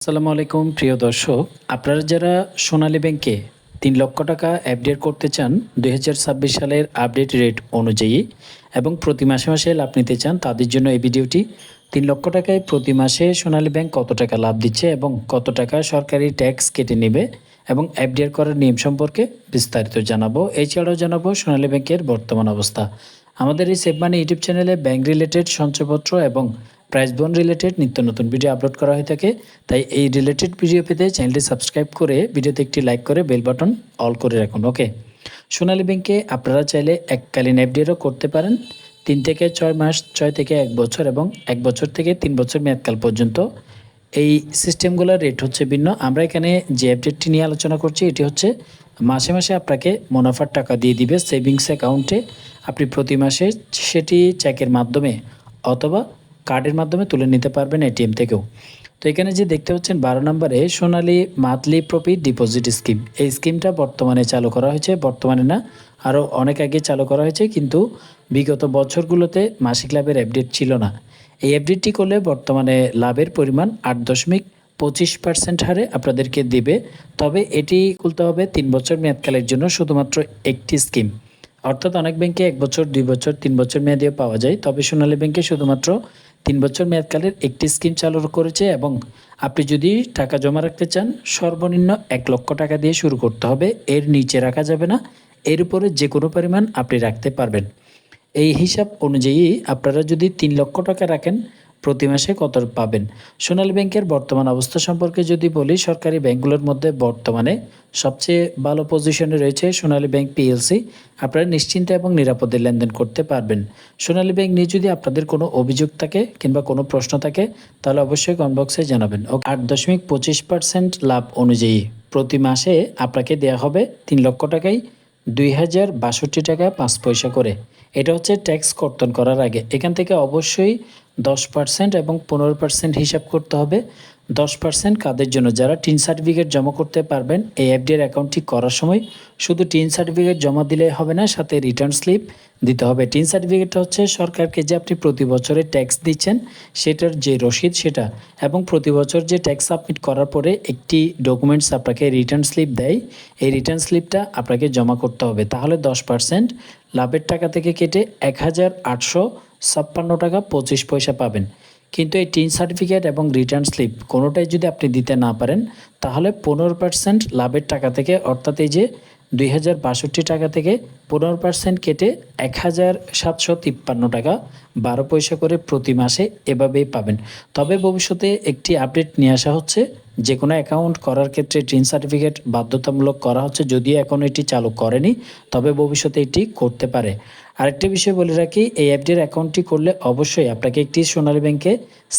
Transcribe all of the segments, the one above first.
আসসালামু আলাইকুম প্রিয় দর্শক, আপনারা যারা সোনালী ব্যাংকে ৩ লক্ষ টাকা এফডিআর করতে চান ২০২৬ সালের আপডেট রেট অনুযায়ী এবং প্রতি মাসে মাসে লাভ নিতে চান, তাদের জন্য এই ভিডিওটি। ৩ লক্ষ টাকায় প্রতি মাসে সোনালী ব্যাংক কত টাকা লাভ দিচ্ছে এবং কত টাকা সরকারি ট্যাক্স কেটে নেবে এবং এফডিআর করার নিয়ম সম্পর্কে বিস্তারিত জানাবো। এছাড়াও জানাবো সোনালী ব্যাংকের বর্তমান অবস্থা। আমাদের এই সেভ মানি ইউটিউব চ্যানেলে ব্যাংক রিলেটেড সঞ্চয়পত্র এবং প্রাইস বন্ড রিলেটেড নিত্য নতুন ভিডিও আপলোড করা হয়ে থাকে। তাই এই রিলেটেড ভিডিও পেতে চ্যানেলটি সাবস্ক্রাইব করে ভিডিওতে একটি লাইক করে বেল বাটন অল করে রাখুন। ওকে, সোনালী ব্যাংকে আপনারা চাইলে এককালীন এফডিআরও করতে পারেন ৩ থেকে ৬ মাস, ৬ থেকে ১ বছর এবং ১ বছর থেকে ৩ বছর মেয়াদকাল পর্যন্ত। এই সিস্টেমগুলোর রেট হচ্ছে ভিন্ন। আমরা এখানে যে আপডেটটি নিয়ে আলোচনা করছি এটি হচ্ছে মাসে মাসে আপনাকে মুনাফার টাকা দিয়ে দিবে সেভিংস অ্যাকাউন্টে। আপনি প্রতি মাসে সেটি চেকের মাধ্যমে অথবা কার্ডের মাধ্যমে তুলে নিতে পারবেন এটিএম থেকেও। তো এখানে যে দেখতে পাচ্ছেন ১২ নম্বরে সোনালী মান্থলি প্রফিট ডিপোজিট স্কিম, এই স্কিমটা বর্তমানে চালু করা হয়েছে। বর্তমানে না, আরও অনেক আগে চালু করা হয়েছে, কিন্তু বিগত বছরগুলোতে মাসিক লাভের আপডেট ছিল না। এই আপডেটটি করলে বর্তমানে লাভের পরিমাণ ৮.25% হারে আপনাদেরকে দেবে। তবে এটি খুলতে হবে ৩ বছর মেয়াদকালের জন্য, শুধুমাত্র একটি স্কিম। অর্থাৎ অনেক ব্যাংকে 1 বছর, 2 বছর, 3 বছর মেয়াদিও পাওয়া যায়, তবে সোনালী ব্যাংকে শুধুমাত্র 3 বছর মেয়াদকালের একটি স্কিম চালু করেছে। এবং আপনি যদি টাকা জমা রাখতে চান সর্বনিম্ন ১ লক্ষ টাকা দিয়ে শুরু করতে হবে, এর নিচে রাখা যাবে না। এর উপরে যে কোনো পরিমাণ আপনি রাখতে পারবেন। এই হিসাব অনুযায়ী আপনারা যদি ৩ লক্ষ টাকা রাখেন প্রতি মাসে কত পাবেন। সোনালী ব্যাংকের বর্তমান অবস্থা সম্পর্কে যদি বলি, সরকারি ব্যাংকগুলোর মধ্যে বর্তমানে সবচেয়ে ভালো পজিশনে রয়েছে সোনালী ব্যাংক পিএলসি। আপনারা নিশ্চিন্তে এবং নিরাপদে লেনদেন করতে পারবেন। সোনালী ব্যাংক নিয়ে যদি আপনাদের কোনো অভিযোগ থাকে কিংবা কোনো প্রশ্ন থাকে তাহলে অবশ্যই কমেন্ট বক্সে জানাবেন। ৮.25% লাভ অনুযায়ী প্রতি মাসে আপনাকে দেওয়া হবে ৩ লক্ষ টাকায় ২,০৬২ টাকা ৫ পয়সা করে। এটা হচ্ছে ট্যাক্স কর্তন করার আগে। এখান থেকে অবশ্যই 10% এবং 15% হিসাব করতে হবে। 10% কাদের জন্য? যারা টিন সার্টিফিকেট জমা করতে পারবেন এই এফডিআর অ্যাকাউন্টটি করার সময়। শুধু টিন সার্টিফিকেট জমা দিলে হবে না, সাথে রিটার্ন স্লিপ দিতে হবে। টিন সার্টিফিকেটটা হচ্ছে সরকারকে যে আপনি প্রতি বছরে ট্যাক্স দিচ্ছেন সেটার যে রসিদ সেটা, এবং প্রতি বছর যে ট্যাক্স সাবমিট করার পরে একটি ডকুমেন্টস আপনাকে রিটার্ন স্লিপ দেয়, এই রিটার্ন স্লিপটা আপনাকে জমা করতে হবে। তাহলে 10% লাভের টাকা থেকে কেটে ১,৮৫৬ টাকা ২৫ পয়সা পাবেন। কিন্তু এই টিন সার্টিফিকেট এবং রিটার্ন স্লিপ কোনোটাই যদি আপনি দিতে না পারেন তাহলে 15% লাভের টাকা থেকে, অর্থাৎ এই যে ২,০৬২ টাকা থেকে 15% কেটে ১,৭৫৩ টাকা ১২ পয়সা করে প্রতি মাসে এভাবেই পাবেন। তবে ভবিষ্যতে একটি আপডেট নিয়ে আসা হচ্ছে, যে কোনো অ্যাকাউন্ট করার ক্ষেত্রে টিন সার্টিফিকেট বাধ্যতামূলক করা হচ্ছে। যদিও এখন এটি চালু করেনি, তবে ভবিষ্যতে এটি করতে পারে। আরেকটা বিষয় বলে রাখি, এই এফডিআর অ্যাকাউন্টটি করলে অবশ্যই আপনাকে একটি সোনালী ব্যাংকে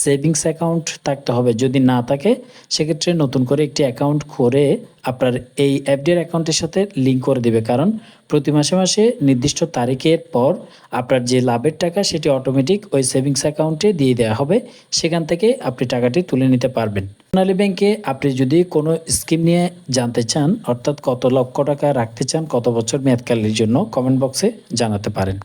সেভিংস অ্যাকাউন্ট থাকতে হবে। যদি না থাকে সেক্ষেত্রে নতুন করে একটি অ্যাকাউন্ট করে আপনার এই এফডিআর অ্যাকাউন্টের সাথে লিঙ্ক করে দেবে। কারণ প্রতি মাসে মাসে নির্দিষ্ট তারিখের পর আপনার যে লাভের টাকা সেটি অটোমেটিক ওই সেভিংস অ্যাকাউন্টে দিয়ে দেওয়া হবে, সেখান থেকে আপনি টাকাটি তুলে নিতে পারবেন। সোনালী ব্যাংকে আপনি যদি কোনো স্কিম নিয়ে জানতে চান, অর্থাৎ কত লক্ষ টাকা রাখতে চান কত বছর মেয়াদকালের জন্য, কমেন্ট বক্সে জানাতে পারেন।